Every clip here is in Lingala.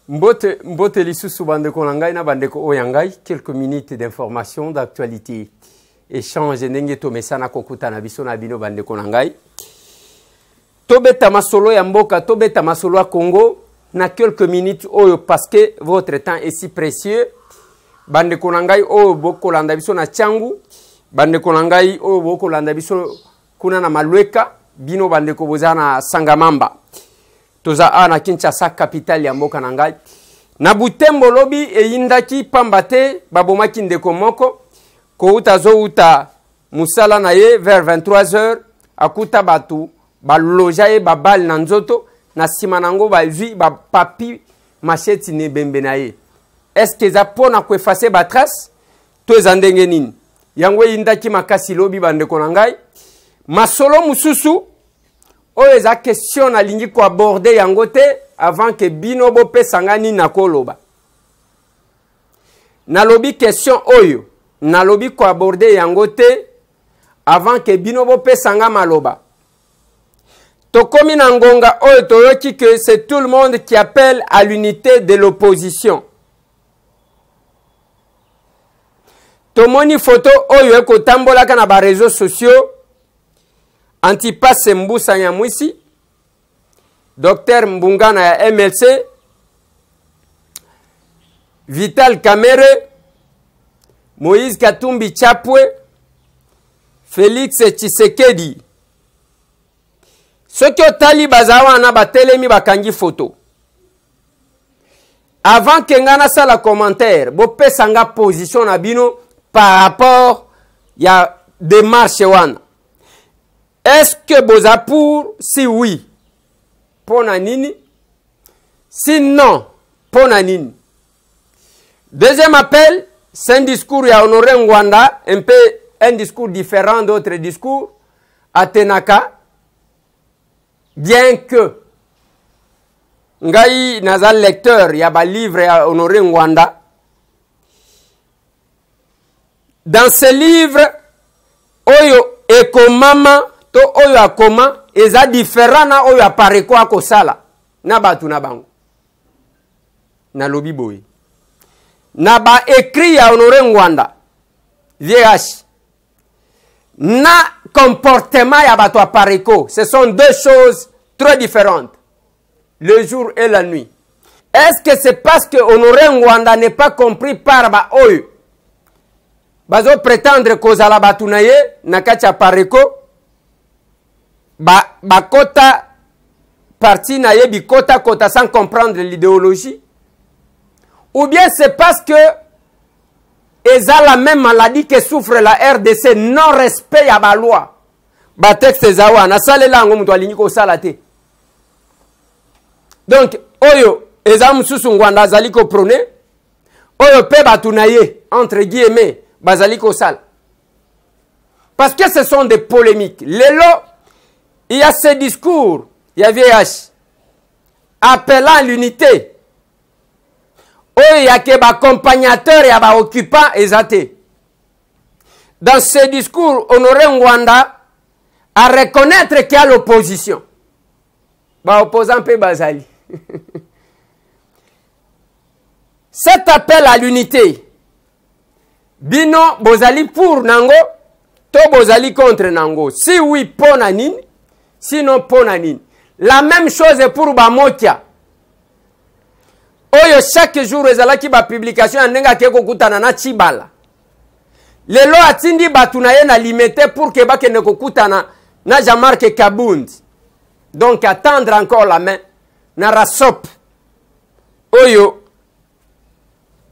Mbote lisusu bandeko nangai na bandeko oyangai, quelques minutes d'information, d'actualité. Échange ndenge tomesana kokuta na biso na bino bandeko nangai. Tobeta masolo ya mboka, tobeta masolo ya Congo na quelques minutes oyo parce que votre temps est si précieux. Bandeko nangai oyo bokolanda biso na Tchangu, bandeko nangai oyo bokolanda biso kuna na Malweka, bino bandeko bozana Sangamamba. Toza ana Kinshasa capitale ya mboka nangai. Na Butembo lobi e yindaki pambate babomaki ndeko moko ko utazo uta musala na ye vers 23h akuta batu baloja ye babal na nzoto na sima nango bazwi ba papi macheti ne bembe na ye. Est-ce que za pona ko effacer ba trace to ezandenge nini? Yango yindaki makasi lobi bandeko nangai. Masolo mususu oyo eza question na lingi ko aborder yango te avant que bino bo pesangani na koloba. Na lobi question oyo na lobi ko aborder yango te avant que bino bo pesanga maloba. Tokomi na ngonga oyo toyoki que c'est tout le monde qui appelle à l'unité de l'opposition. Tomoni photo oyo ko tambolaka na ba réseaux sociaux. Antipas Mbusa Nyamwisi, Dr Mbungana ya MLC, Vital Kamere, Moïse Katumbi Chapwe, Félix Tshisekedi. Ce que Tali Bazawa na batelemi bakangi photo. Avant que ngana sa la commentaire, bo pesanga position na bino par rapport ya démarche wana. Est-ce que boza pour? Si oui, pona nini? Si non, pona nini? Deuxième appel, c'est un discours ya Honoré Ngwanda, un peu un discours différent d'autres discours, à Tenaka, bien que ngai nazal lecteur ya ba livre ya Honoré Ngwanda. Dans ce livre, oyo ekomama to oyo akoma eza différent na oyo apare kwa kosala na batu na bango na lobi boy na ba écrit ya Honoré Ngwanda VH na comportement ya batu apare ko, ce sont deux choses très différentes, le jour et la nuit. Est-ce que c'est parce que Honoré Ngwanda n'est pas compris par ba oyo bazo prétendre kozala batu na ye na kati apare ko kota parti na yebi kota sans comprendre l'idéologie, ou bien c'est parce que eza la même maladie que souffre la RDC, non respect à ba loi ba texte zawa na salela ngo mutu alingi ko sala te. Donc oyo eza mususu Ngwanda azali ko prôner, oyo pe batu na ye entre guillemets bazali ko sala, parce que ce sont des polémiques. Lelo il y a ce discours, il y a VH, appelant à l'unité. Oh, il y a que accompagnateur et ba occupant exaté. Dans ce discours, Honoré Ngwanda à reconnaître qu'il y a l'opposition. Ba opposant pe bazali. Cet appel à l'unité, bino bozali pour nango, to bozali contre nango. Si oui, pona nini? Sinon pona nini? La même chose pour Bamotia. Oyo chaque jour ezalaki ba publication ndenga keko kutana na chibala. Lelo atindi batu na ye na limité pour que ba kene kokutana na Jean-Marc Kabundi. Donc attendre encore la main na rasop. Oyo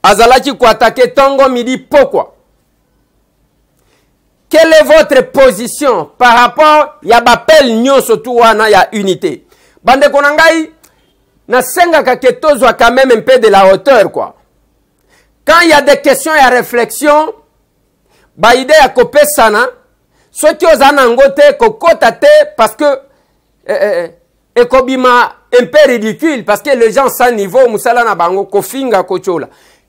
azalaki ko attaquer Tongo midi pourquoi? Quelle est votre position par rapport ya bapel nyonso tu wana ya unité? Bande konangai na senga ka ketozo quand même un peu de la hauteur quoi. Quand il y a des questions et réflexions, ba idée ya kopesana, ceux qui ozana ngote kokota te parce que ekobima un peu ridicule parce que les gens sans niveau musala na bango kofinga kochola.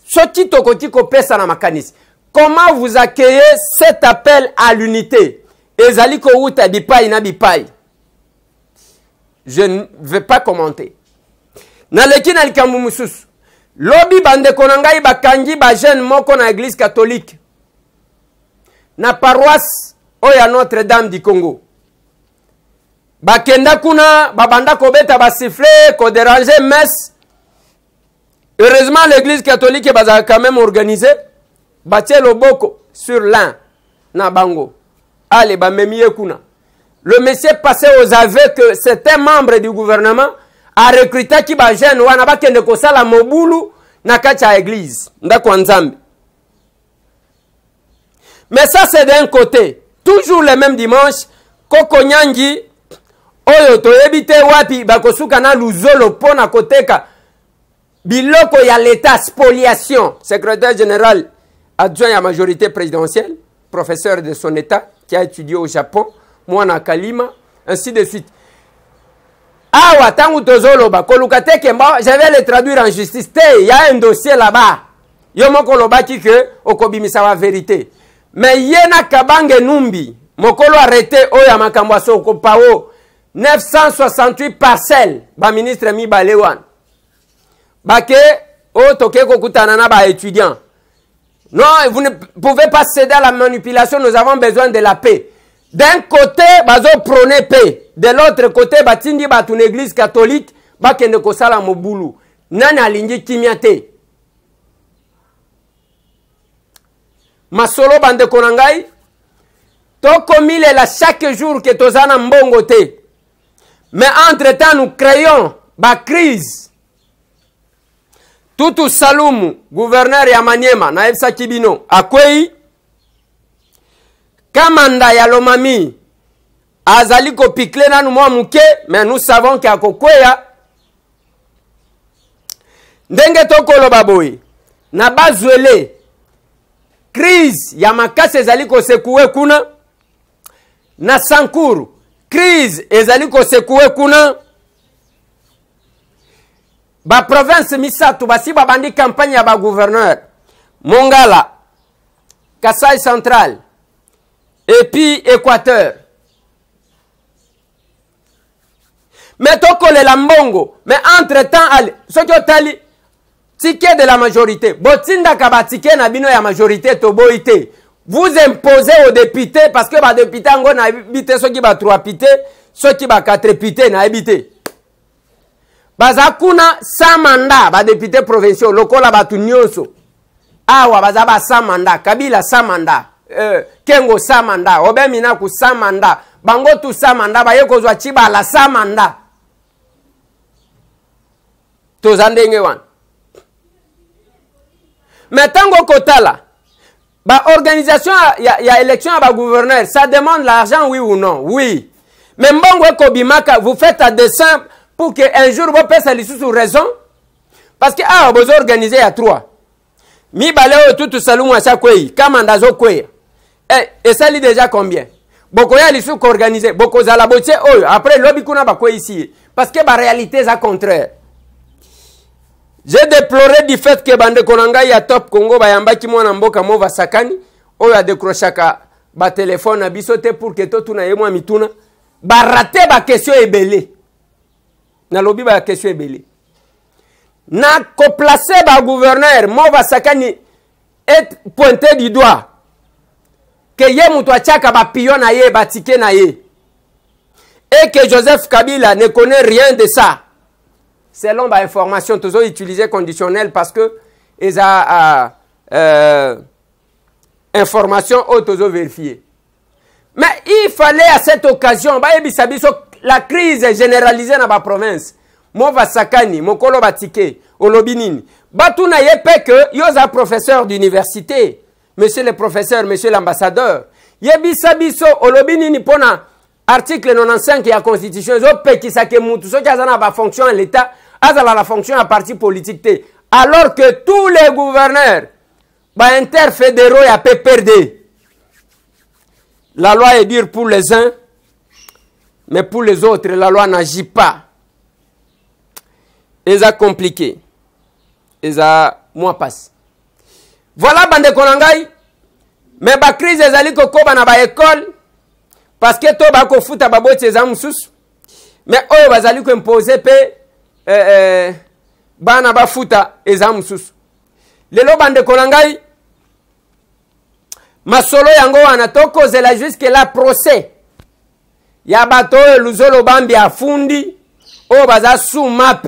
Ceux qui tokoti kopesana makanisi. Comment vous accueillez cet appel à l'unité? Ezali ko uta bipai na bipai. Je ne vais pas commenter. Na leki na likambu mususu. Lobi bande konangai bakangi ba jeune moko na église catholique. Na paroisse oya Notre-Dame du Congo. Bakenda kuna babanda kobeta ba siffler ko déranger messe. Heureusement l'église catholique baza quand même organisé. Batie loboko sur l'un na bango. Allez ba memie kuna. Le monsieur passait aux aveux que c'était membre du gouvernement a recruté qui ba jeune wana bakende ko sala mobulu na kati ya église ndako nzambe. Mais ça c'est d'un côté. Toujours le même dimanche Koko Nyangi oyo toyebite wapi bakosuka na luzolo pona koteka biloko ya l'état spoliation. Secrétaire général adjoint à la majorité présidentielle, professeur de son état qui a étudié au Japon, Mwana Kalima, ainsi de suite. Awa tangu tozoloba kolukate kemba, je vais le traduire en justice. Il y a un dossier là-bas. Yomo kolobaki que okobimisa wa vérité. Mais yena kabange numbi mokolo arrêté oya makambo soko pao 968 parcelles ba ministre mi balewan. Bake o toke kokutana na ba étudiants. Non, vous ne pouvez pas céder à la manipulation, nous avons besoin de la paix. D'un côté, bazo prôner paix. De l'autre côté, batindi batu l'église catholique, bakende kosala mobulu. Nani alingi kimiate. Masolo bande konangai, toko mile la chaque jour que tozana mbongo te. Mais entre-temps, nous créons ba crise. Tutu Salumu, gouverneur ya Maniema, na Efsa Kibino, akwei, Kamanda ya Lomami, azali ko pikle na nou mouke, mais nous savons qu'il y a kokweya. Ndenge toko lo baboy, na bazwele, crise ya makase ezali ko sekoué kuna, na Sankuru, crise ezali ko sekoué kuna, ba province misatu basi babandi campagne ya ba gouverneur Mongala, Kasai Central et puis Équateur. Mais toko le lambongo, mais entre-temps allez, ce que tali ticket de la majorité. Botinda kaba ticket na bino ya majorité to boité. Vous imposez aux députés parce que ba député ngo na habité ceux qui ba 3 pité, ceux qui ba 4 pité na habité. Bazakuna sa mandat ba député provinciaux lokola batu nyonso. Awa bazaba sa mandat, Kabila sa mandat, Kengo sa mandat, Obemina ku sa mandat, bango tu sa mandat, bayeko zwa chiba la sa mandat. Tozandenge wan. Mais tango kotala, ba organisation ya élection ba gouverneur, ça demande l'argent oui ou non? Oui. Mais mbongo kobimaka, vous faites à dessein pour que un jour vous puissiez sous raison. Parce que vous organisez à 3. Mi baleo tout salou à chaque pays. Kamanda zo kwe. Et ça lit déjà combien? Boko ya lisu ko organiser. Boko za la botie oyo. Après lobby kuna ba kwe ici. Parce que ba réalité est contraire. J'ai déploré du fait que bande konanga ya top Congo ba yamba ki mwana mboka mova sakani. Oyo a décrochaka ba téléphone abisote pour que to tuna yemwa mituna. Ba raté ba question ebele. Na lobby ba question ebele. Na ko placer ba gouverneur mova sakani et pointé du doigt. Que ye mutu achaka ba pion na ye ba ticket na ye. Et que Joseph Kabila ne connaît rien de ça. Selon ba information toujours utilisé conditionnel parce que ils a information toujours vérifiée. Mais il fallait à cette occasion ba ebisabiso la crise est généralisée dans la province. Mova sakani, mokolo batike, olobinini. Batuna yepe que yoza professeur d'université, monsieur le professeur, monsieur l'ambassadeur. Yebisa biso olobinini pona article 95 de la constitution, zo pe ki sake mutu, so ki azana ba fonction à l'état, azala la fonction à parti politique te. Alors que tous les gouverneurs, ba interfédéraux ya pe perdre. La loi est dure pour les uns, mais pour les autres, la loi n'agit pas. Et ça compliqué. Et ça, moi passe. Voilà, bande konangai. Mais ba crise ezali kokoba na ba école. Parce que to ba ko futa ba bote za mususu. Mais oyo bazali ko imposer pe bana bafuta eza mususu. Lelo bande konangai masolo yango wana tokozela jusque la procès ya bato luzolo bambi afundi o baza sous map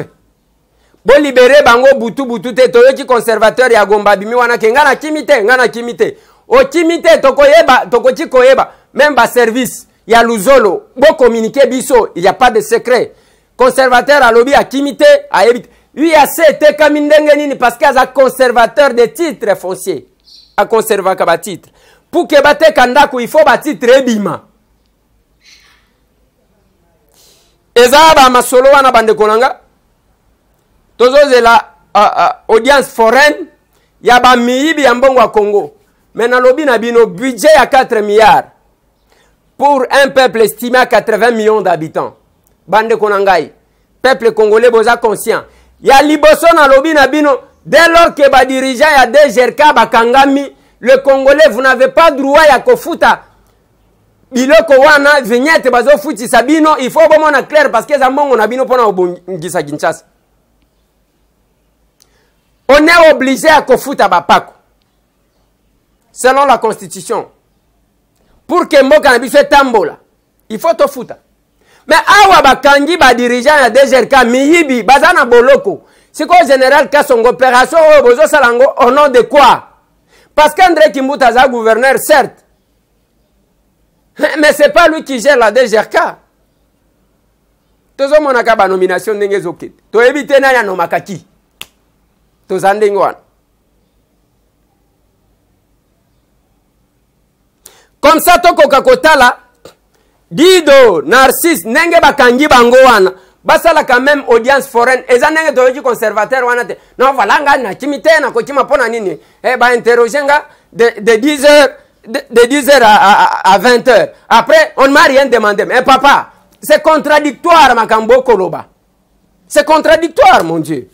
bo libéré bango butu te toyoki conservateur ya Gomba bimi wana ke ngana kimite o kimite tokoki koyeba même ba service ya luzolo bo communiquer biso, il y a pas de secret. Conservateur a lobby a kimite a ebite UAC te kamindenge nini parce que aza conservateur de titres fonciers a conserver ka ba titre pour que bate kandaku il faut ba titre ebima eza ba masolo wana bande konanga tozozela audience foraine ya ba miyibi ya mbongo wa Congo. Maintenant lobby na bino budget à 4 milliards pour un peuple estimé à 80 millions d'habitants. Bande konangai peuple congolais boza conscient ya liboso na lobby na bino dès lors que ba dirigeant ya DGRK bakangami le Congolais vous n'avez pas droit ya kofuta biloko wana vignette bazo futi sabino il faut bomona clair parce que za mbongo na bino pona obongisa Kinshasa. On est obligé à kofuta bapako selon la constitution pour que mboka na biso etambola il faut to futa. Mais awa bakangi ba dirigeant ya DGRK miyibi bazana boloko siko général Kasongo opération bozo salango au nom de quoi? Parce qu'André Kimbuta est gouverneur certes mais c'est pas lui qui gère la DGRK. Tozo monaka ba nomination ndenge zokete to ebite na ya nomakaki to zandenge wana. Comme ça tokoka kotala Dido, Narcisse, nenge bakangi bango wana. Basala quand même audience foraine. Eza nenge toyoki conservateur wana te. Non, voilà nga na kimite na kokima pona nini. Ba interroger nga de 10h de 10h à 20h. Après, on ne m'a rien demandé. Mais papa, c'est contradictoire makambo koloba. C'est contradictoire mon Dieu.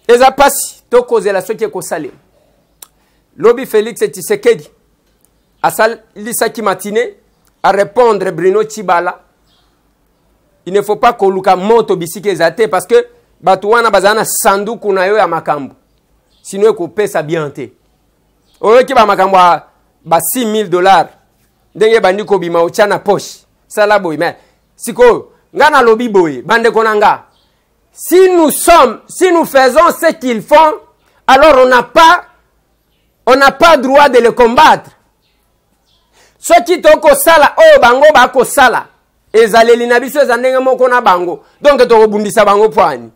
Eza pasi to causer la soki ko salim. Lobby Félix Tshisekedi. Asal lisaki matinée à répondre Bruno Tshibala. Il ne faut pas que luka moto bisike zate parce que batuwana bazana sanduku na yo ya makambo. Sinon ko pesa bien te. Oyoki ba makambo ba $6,000. Ndenge bandiko bima ochana poche. Sala boy mais siko ngana lobby boy bande konanga. Si nous faisons ce qu'ils font, alors on n'a pas droit de le combattre. Ce qui toko sala o bango bako sala ezaleli na biso ezandenge moko na bango donc toko bundisa bango poani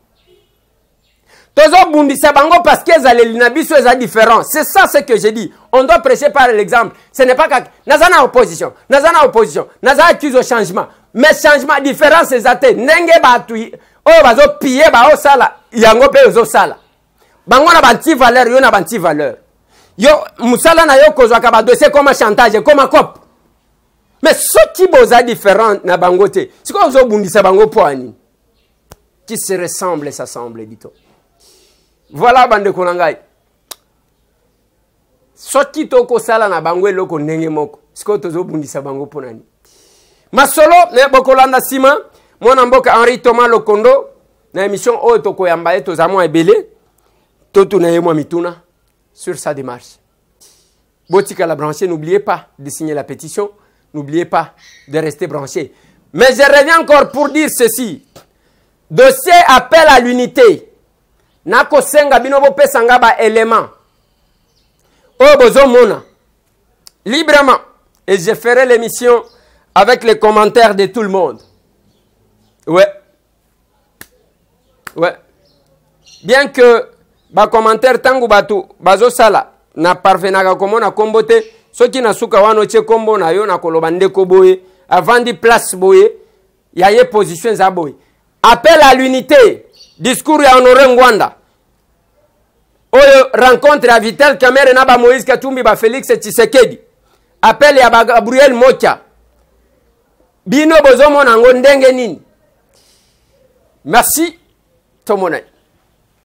tozo bundisa bango parce que ezaleli na biso eza différent. C'est ça ce que j'ai dit. On doit prêcher par l'exemple. Ce n'est pas que nazana opposition naza accuse au changement mais changement différence ezate ndenge batu o bazo piller ba o sala yango pe ozo sala bango na banti valeur yo na banti valeur. Yo musala na yo kozwa ka ba dossier comme chantage comme cop. Mais ce qui boza différent na bangote, c'est quoi ozo bundisa bango poani qui se ressemble et s'assemble dit-on. Voilà bande konangai. Ce qui toko sala na bango eloko ndenge moko, c'est quoi ozo bundisa bango ponani. Masolo ne bokolanda sima, mwana mboka Henri Thomas Lokondo na émission o toko yamba eto za mwa ebele, totu na yemwa mituna sur sa démarche. Botika la branché, n'oubliez pas de signer la pétition, n'oubliez pas de rester branché. Mais je reviens encore pour dire ceci. Dossier appel à l'unité. Nako senga binobo pesanga ba élément. O bozo mona. Librement. Et je ferai l'émission avec les commentaires de tout le monde. Ouais. Ouais. Bien que ba commentaire tangu batu bazo sala na parvenaka komona kombote soki na suka wano che kombo na yo na koloba ndeko boye avant di place boye ya ye position za boye. Appel à l'unité. Discours ya Honoré Ngwanda. Oyo rencontre à Vital Kamerhe na ba Moïse Katumbi ba Félix Tshisekedi. Appel ya ba Gabriel Mokia. Bino bozo mona ngo ndenge nini. Merci. Tomonai.